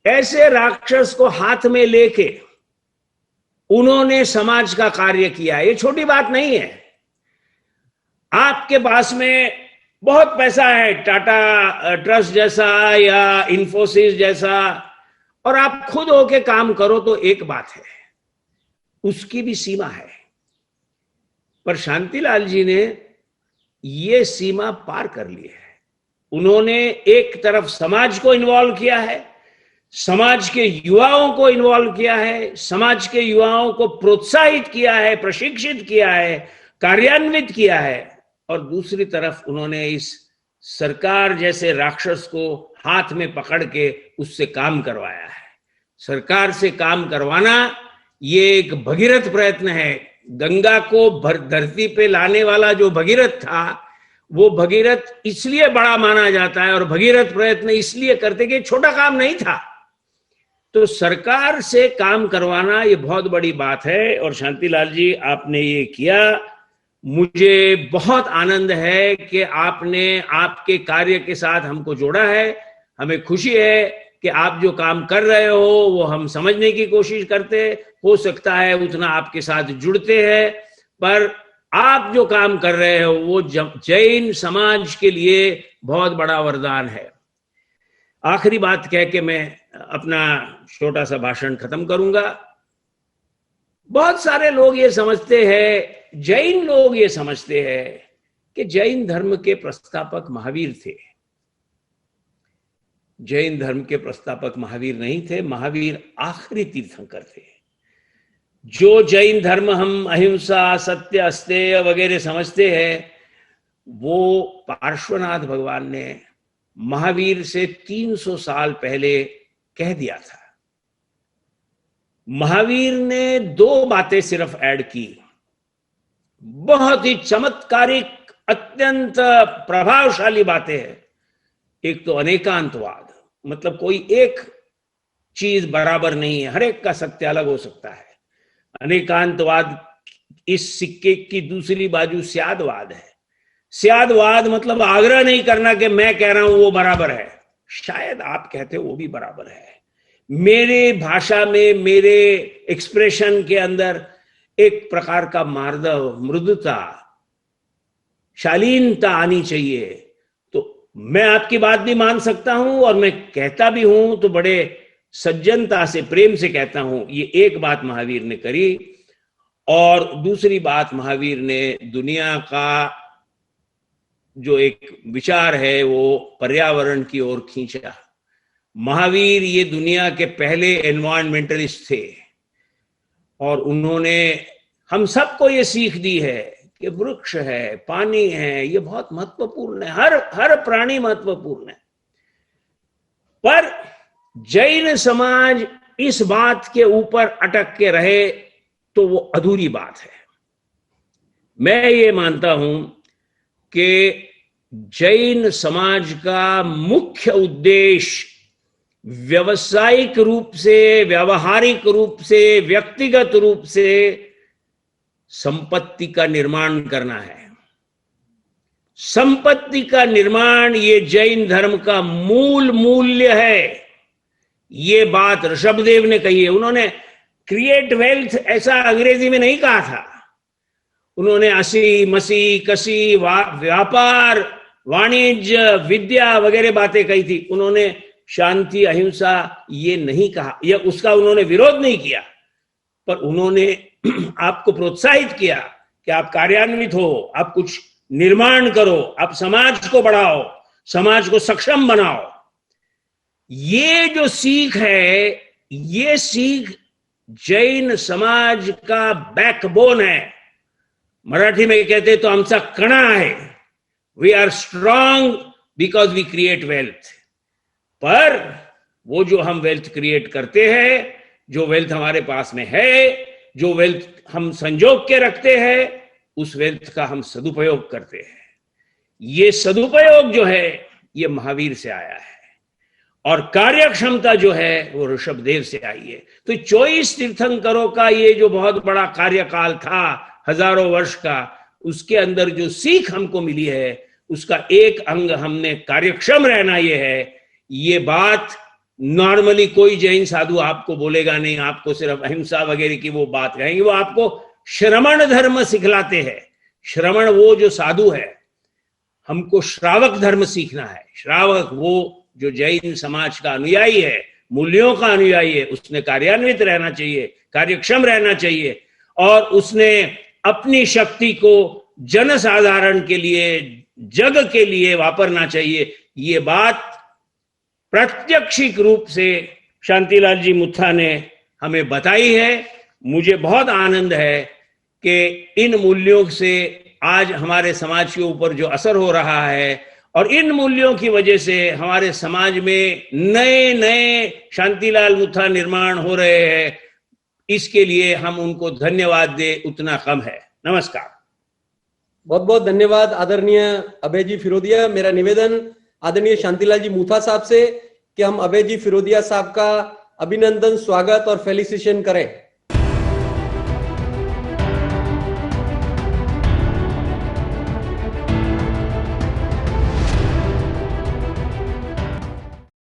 ऐसे राक्षस को हाथ में लेके उन्होंने समाज का कार्य किया। ये छोटी बात नहीं है। आपके पास में बहुत पैसा है, टाटा ट्रस्ट जैसा या इन्फोसिस जैसा, और आप खुद होके काम करो तो एक बात है, उसकी भी सीमा है। पर शांतिलाल जी ने ये सीमा पार कर ली है। उन्होंने एक तरफ समाज को इन्वॉल्व किया है, समाज के युवाओं को इन्वॉल्व किया है, समाज के युवाओं को प्रोत्साहित किया है, प्रशिक्षित किया है, कार्यान्वित किया है, और दूसरी तरफ उन्होंने इस सरकार जैसे राक्षस को हाथ में पकड़ के उससे काम करवाया है। सरकार से काम करवाना ये एक भगीरथ प्रयत्न है। गंगा को धरती पे लाने वाला जो भगीरथ था, वो भगीरथ इसलिए बड़ा माना जाता है और भगीरथ प्रयत्न इसलिए करते कि छोटा काम नहीं था। तो सरकार से काम करवाना ये बहुत बड़ी बात है, और शांतिलाल जी आपने ये किया। मुझे बहुत आनंद है कि आपने आपके कार्य के साथ हमको जोड़ा है। हमें खुशी है कि आप जो काम कर रहे हो वो हम समझने की कोशिश करते, हो सकता है उतना आपके साथ जुड़ते हैं, पर आप जो काम कर रहे हो वो जैन समाज के लिए बहुत बड़ा वरदान है। आखिरी बात कह के मैं अपना छोटा सा भाषण खत्म करूंगा। बहुत सारे लोग ये समझते हैं, जैन लोग ये समझते हैं कि जैन धर्म के प्रस्तावक महावीर थे। जैन धर्म के प्रस्तावक महावीर नहीं थे, महावीर आखिरी तीर्थंकर थे। जो जैन धर्म हम अहिंसा, सत्य, अस्तेय वगैरह समझते हैं, वो पार्श्वनाथ भगवान ने महावीर से 300 साल पहले कह दिया था। महावीर ने 2 बातें सिर्फ ऐड की, बहुत ही चमत्कारिक, अत्यंत प्रभावशाली बातें हैं। एक तो अनेकांतवाद, मतलब कोई एक चीज बराबर नहीं है, हर एक का सत्य अलग हो सकता है। अनेकांतवाद, इस सिक्के की दूसरी बाजू स्यादवाद है। स्यादवाद मतलब आग्रह नहीं करना कि मैं कह रहा हूं वो बराबर है, शायद आप कहते हो वो भी बराबर है। मेरे भाषा में, मेरे एक्सप्रेशन के अंदर एक प्रकार का मार्दव, मृदुता, शालीनता आनी चाहिए। तो मैं आपकी बात भी मान सकता हूं, और मैं कहता भी हूं तो बड़े सज्जनता से, प्रेम से कहता हूं। ये एक बात महावीर ने करी। और दूसरी बात, महावीर ने दुनिया का जो एक विचार है वो पर्यावरण की ओर खींचा। महावीर ये दुनिया के पहले एनवायरमेंटलिस्ट थे, और उन्होंने हम सबको ये सीख दी है कि वृक्ष है, पानी है, ये बहुत महत्वपूर्ण है, हर प्राणी महत्वपूर्ण है। पर जैन समाज इस बात के ऊपर अटक के रहे तो वो अधूरी बात है। मैं ये मानता हूं कि जैन समाज का मुख्य उद्देश्य व्यावसायिक रूप से, व्यावहारिक रूप से, व्यक्तिगत रूप से संपत्ति का निर्माण करना है। संपत्ति का निर्माण ये जैन धर्म का मूल मूल्य है। ये बात ऋषभदेव ने कही है। उन्होंने क्रिएट वेल्थ ऐसा अंग्रेजी में नहीं कहा था। उन्होंने असी मसी कसी व्यापार, वाणिज्य, विद्या वगैरह बातें कही थी। उन्होंने शांति, अहिंसा ये नहीं कहा, या उसका उन्होंने विरोध नहीं किया, पर उन्होंने आपको प्रोत्साहित किया कि आप कार्यान्वित हो, आप कुछ निर्माण करो, आप समाज को बढ़ाओ, समाज को सक्षम बनाओ। ये जो सीख है, ये सीख जैन समाज का बैकबोन है। मराठी में कहते तो आमचा कणा है। We are strong because we create wealth. पर वो जो हम वेल्थ क्रिएट करते हैं, जो वेल्थ हमारे पास में है, जो वेल्थ हम संजोग के रखते हैं, उस वेल्थ का हम सदुपयोग करते हैं। ये सदुपयोग जो है ये महावीर से आया है, और कार्यक्षमता जो है वो ऋषभदेव से आई है। तो 24 तीर्थंकरों का ये जो बहुत बड़ा कार्यकाल था, हजारों वर्ष का, उसके अंदर जो सीख हमको मिली है, उसका एक अंग हमने कार्यक्षम रहना ये है। ये बात नॉर्मली कोई जैन साधु आपको बोलेगा नहीं, आपको सिर्फ अहिंसा वगैरह की वो बात कहेंगे। वो आपको श्रमण धर्म सिखलाते हैं। श्रमण वो जो साधु है, हमको श्रावक धर्म सीखना है। श्रावक वो जो जैन समाज का अनुयायी है, मूल्यों का अनुयायी है, उसने कार्यान्वित रहना चाहिए, कार्यक्षम रहना चाहिए, और उसने अपनी शक्ति को जनसाधारण के लिए, जग के लिए वापरना चाहिए। ये बात प्रत्यक्षिक रूप से शांतिलाल जी मुथा ने हमें बताई है। मुझे बहुत आनंद है कि इन मूल्यों से आज हमारे समाज के ऊपर जो असर हो रहा है और इन मूल्यों की वजह से हमारे समाज में नए नए शांतिलाल मुथा निर्माण हो रहे हैं, इसके लिए हम उनको धन्यवाद दे उतना कम है। नमस्कार। बहुत बहुत धन्यवाद आदरणीय अभय जी फिरोदिया। मेरा निवेदन आदरणीय शांतिलाल जी मुथा साहब से कि हम अभय जी फिरोदिया साहब का अभिनंदन, स्वागत और फेलिसिटेशन करें।